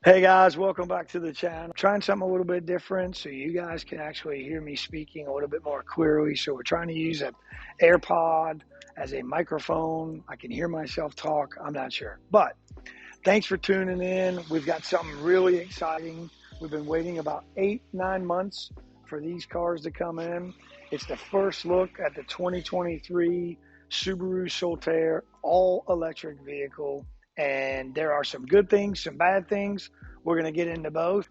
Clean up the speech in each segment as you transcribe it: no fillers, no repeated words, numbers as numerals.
Hey guys, welcome back to the channel. Trying something a little bit different so you guys can actually hear me speaking a little bit more clearly. So we're trying to use an AirPod as a microphone. I can hear myself talk. I'm not sure. But thanks for tuning in. We've got something really exciting. We've been waiting about 8-9 months for these cars to come in. It's the first look at the 2023 Subaru Solterra all-electric vehicle. And there are some good things, some bad things. We're going to get into both.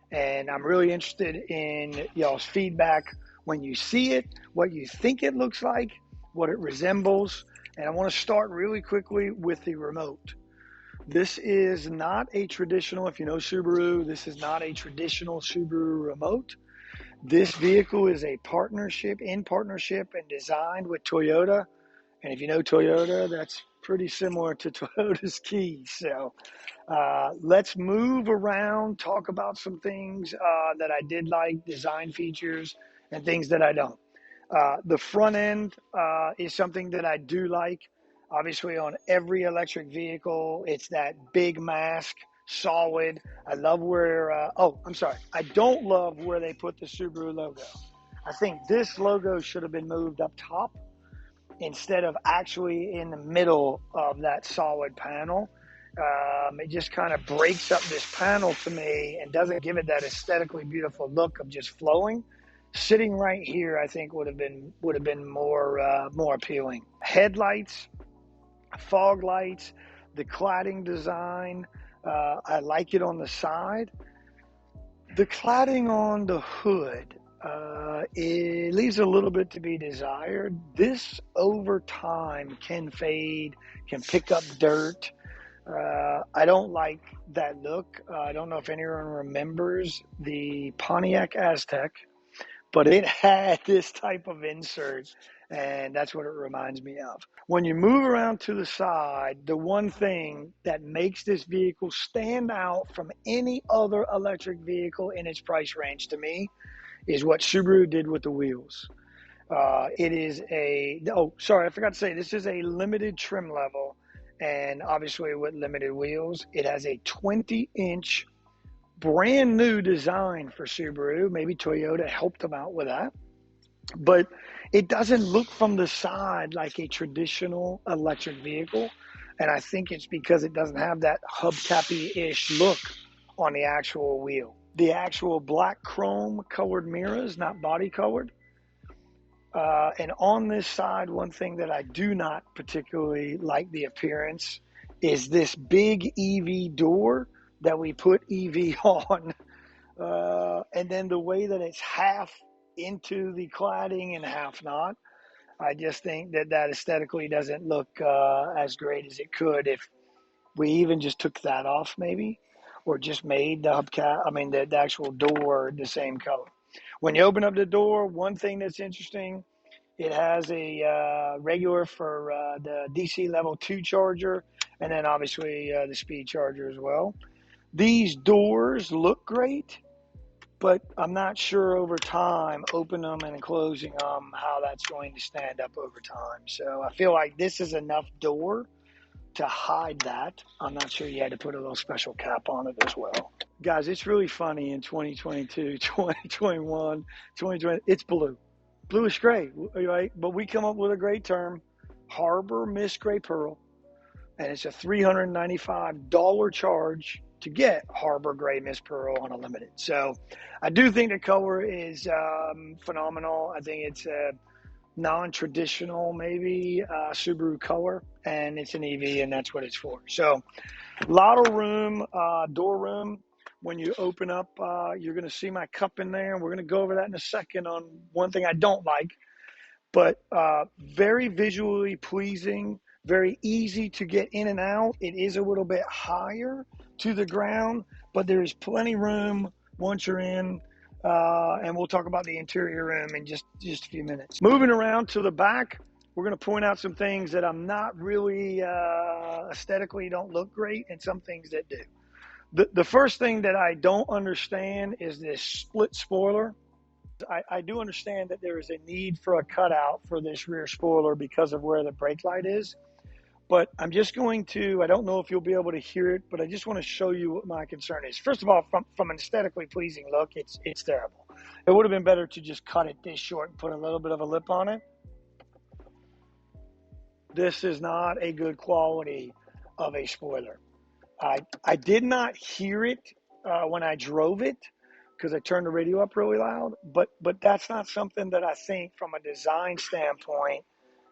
And I'm really interested in y'all's feedback when you see it, what you think it looks like, what it resembles. And I want to start really quickly with the remote. This is not a traditional, if you know Subaru, this is not a traditional Subaru remote. This vehicle is a partnership, in partnership and designed with Toyota. And if you know Toyota, that's pretty similar to Toyota's keys. So let's move around, talk about some things that I did like, design features, and things that I don't. The front end is something that I do like. Obviously, on every electric vehicle, it's that big mask, solid. I love where, I'm sorry. I don't love where they put the Subaru logo. I think this logo should have been moved up top instead of actually in the middle of that solid panel. It just kind of breaks up this panel to me and doesn't give it that aesthetically beautiful look of just flowing. Sitting right here, I think would have been more appealing. Headlights, fog lights, the cladding design. I like it on the side. The cladding on the hood, it leaves a little bit to be desired. This over time can fade, can pick up dirt. I don't like that look. I don't know if anyone remembers the Pontiac Aztec, but it had this type of insert, and that's what it reminds me of. When you move around to the side, the one thing that makes this vehicle stand out from any other electric vehicle in its price range to me is what Subaru did with the wheels. It is I forgot to say, this is a limited trim level, and obviously with limited wheels, it has a 20-inch brand new design for Subaru. Maybe Toyota helped them out with that, but it doesn't look from the side like a traditional electric vehicle. And I think it's because it doesn't have that hubcappy-ish look on the actual wheel. The actual black chrome colored mirrors, not body colored. And on this side, one thing that I do not particularly like the appearance is this big EV door that we put EV on. And then the way that it's half into the cladding and half not. I just think that aesthetically doesn't look as great as it could if we even just took that off, maybe, or just made the hubcap, the actual door the same color. When you open up the door, one thing that's interesting, it has a regular for the DC level 2 charger, and then obviously the speed charger as well. These doors look great, but I'm not sure over time, open them and closing them, how that's going to stand up over time. So I feel like this is enough door to hide that. I'm not sure you had to put a little special cap on it as well. Guys, it's really funny in 2022, 2021, 2020, it's blue. Bluish gray, right? But we come up with a great term, Harbor Mist Gray Pearl, and it's a $395 charge to get Harbor Gray Mist Pearl on a limited. So I do think the color is phenomenal. I think it's a non-traditional, maybe Subaru color, and it's an EV, and that's what it's for. So a lot of room, door room. When you open up, you're going to see my cup in there, and we're going to go over that in a second on one thing I don't like. But very visually pleasing, very easy to get in and out. It is a little bit higher to the ground, but there's plenty room once you're in. And we'll talk about the interior room in just a few minutes. Moving around to the back, we're going to point out some things that I'm not really aesthetically don't look great, and some things that do. The first thing that I don't understand is this split spoiler. I do understand that there is a need for a cutout for this rear spoiler because of where the brake light is, But I'm just going to, I don't know if you'll be able to hear it, but I just want to show you what my concern is. First of all, from an aesthetically pleasing look, it's terrible. It would have been better to just cut it this short and put a little bit of a lip on it. This is not a good quality of a spoiler. I did not hear it when I drove it because I turned the radio up really loud, but that's not something that I think from a design standpoint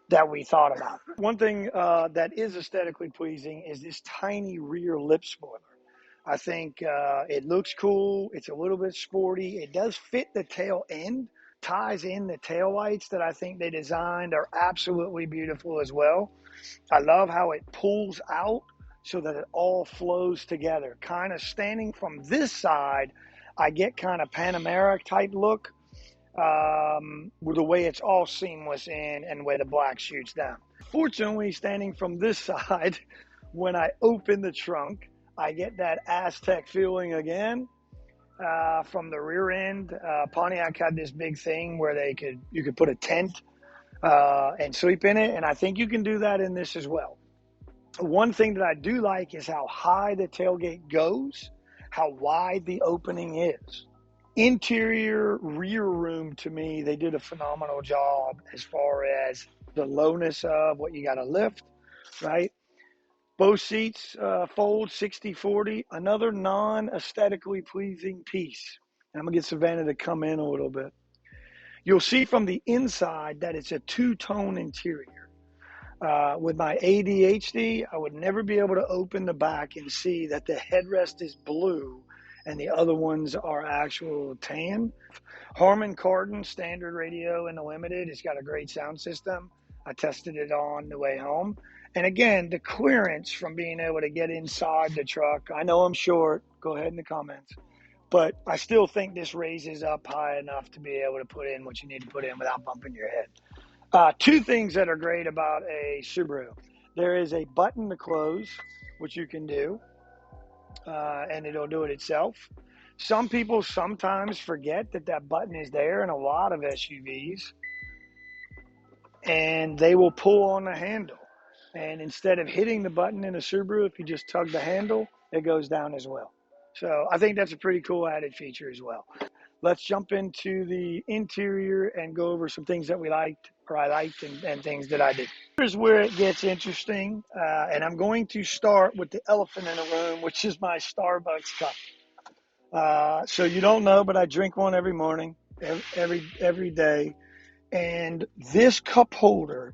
that we thought about. One thing that is aesthetically pleasing is this tiny rear lip spoiler. I think it looks cool. It's a little bit sporty. It does fit the tail end, ties in the tail lights that I think they designed are absolutely beautiful as well. I love how it pulls out so that it all flows together. Kind of standing from this side, I get kind of Panamera type look with the way it's all seamless in and the way the black shoots down. Fortunately, standing from this side, when I open the trunk, I get that Aztec feeling again from the rear end. Pontiac had this big thing where you could put a tent and sleep in it, and I think you can do that in this as well. One thing that I do like is how high the tailgate goes, how wide the opening is. Interior rear room, to me, they did a phenomenal job as far as the lowness of what you got to lift, right? Both seats fold 60-40, another non-aesthetically pleasing piece. And I'm going to get Savannah to come in a little bit. You'll see from the inside that it's a two-tone interior. With my ADHD, I would never be able to open the back and see that the headrest is blue and the other ones are actual tan. Harman Kardon standard radio in the Limited. It's got a great sound system. I tested it on the way home. And again, the clearance from being able to get inside the truck. I know I'm short. Go ahead in the comments. But I still think this raises up high enough to be able to put in what you need to put in without bumping your head. Two things that are great about a Subaru. There is a button to close, which you can do, and it'll do it itself. Some people sometimes forget that button is there in a lot of SUVs, and they will pull on the handle. And instead of hitting the button in a Subaru, if you just tug the handle, it goes down as well. So I think that's a pretty cool added feature as well. Let's jump into the interior and go over some things that we liked, or I liked, and things that I did. Here's where it gets interesting, and I'm going to start with the elephant in the room, which is my Starbucks cup. So you don't know, but I drink one every morning, every day, and this cup holder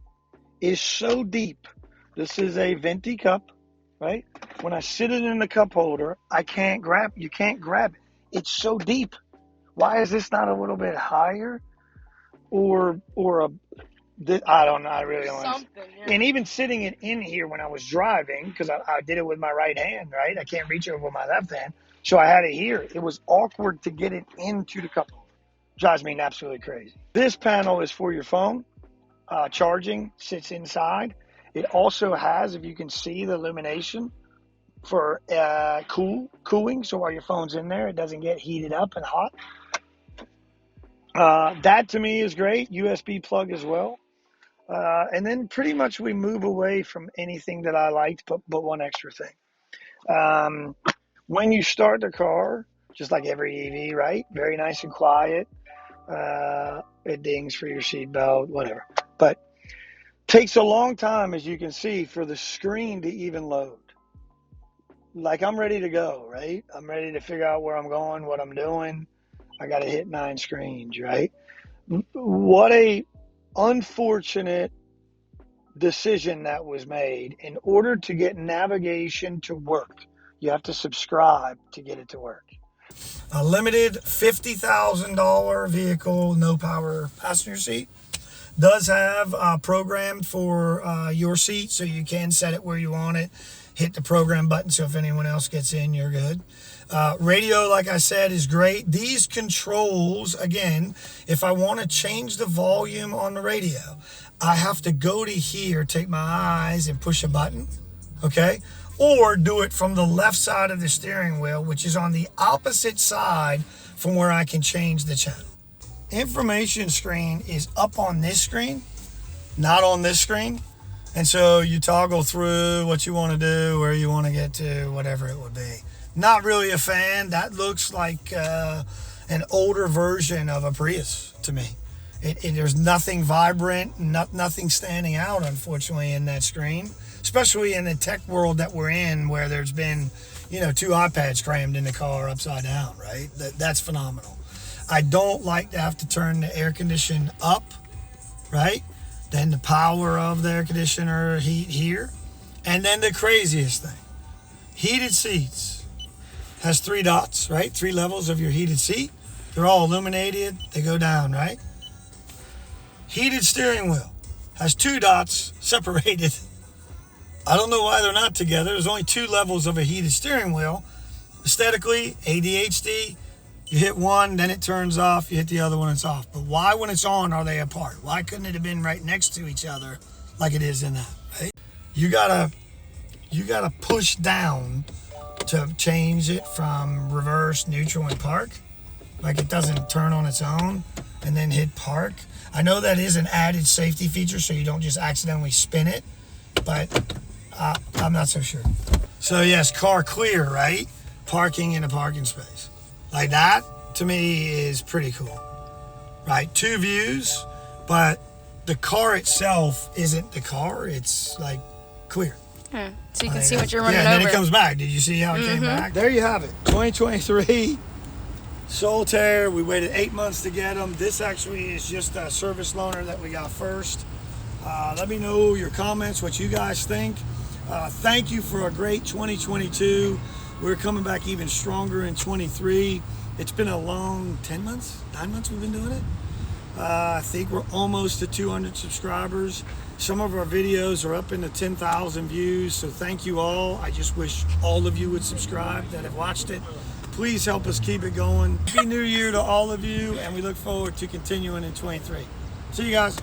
is so deep. This is a venti cup, right? When I sit it in the cup holder, you can't grab it. It's so deep. Why is this not a little bit higher? I don't know. I really don't know. Yeah. And even sitting it in here when I was driving, because I did it with my right hand, right? I can't reach over with my left hand. So I had it here. It was awkward to get it into the cup holder. Drives me absolutely crazy. This panel is for your phone. Charging sits inside. It also has, if you can see, the illumination for cooling. So while your phone's in there, it doesn't get heated up and hot. That to me is great. USB plug as well. And then pretty much we move away from anything that I liked, but one extra thing. When you start the car, just like every EV, right? Very nice and quiet. It dings for your seatbelt, whatever. But takes a long time, as you can see, for the screen to even load. Like I'm ready to go, right? I'm ready to figure out where I'm going, what I'm doing. I got to hit 9 screens, right? What a unfortunate decision that was made. In order to get navigation to work, you have to subscribe to get it to work. A limited $50,000 vehicle, no power passenger seat. Does have programmed for your seat, so you can set it where you want it. Hit the program button, so if anyone else gets in, you're good. Radio, like I said, is great. These controls, again, if I want to change the volume on the radio, I have to go to here, take my eyes and push a button, okay? Or do it from the left side of the steering wheel, which is on the opposite side from where I can change the channel. Information screen is up on this screen, not on this screen. And so you toggle through what you want to do, where you want to get to, whatever it would be. Not really a fan. That looks like an older version of a Prius to me. There's nothing vibrant, nothing standing out, unfortunately, in that screen, especially in the tech world that we're in, where there's been, you know, 2 iPads crammed in the car upside down, right? That's phenomenal. I don't like to have to turn the air condition up, right? Then the power of the air conditioner heat here. And then the craziest thing, heated seats. Has 3 dots, right? 3 levels of your heated seat. They're all illuminated. They go down, right? Heated steering wheel. Has 2 dots separated. I don't know why they're not together. There's only 2 levels of a heated steering wheel. Aesthetically, ADHD, you hit one, then it turns off. You hit the other one, it's off. But why, when it's on, are they apart? Why couldn't it have been right next to each other like it is in that, right? You gotta push down to change it from reverse, neutral, and park. Like it doesn't turn on its own and then hit park. I know that is an added safety feature so you don't just accidentally spin it, but I'm not so sure. So yes, car clear, right? Parking in a parking space. Like that, to me, is pretty cool, right? 2 views, but the car itself isn't the car. It's like clear. So you can see what you're running over. Yeah, and then it comes back. Did you see how it came back? There you have it. 2023 Solterra. We waited 8 months to get them. This actually is just a service loaner that we got first. Let me know your comments, what you guys think. Thank you for a great 2022. We're coming back even stronger in 23. It's been a long 10 months, 9 months we've been doing it. I think we're almost to 200 subscribers. Some of our videos are up into 10,000 views, so thank you all. I just wish all of you would subscribe that have watched it. Please help us keep it going. Happy New Year to all of you, and we look forward to continuing in 23. See you guys.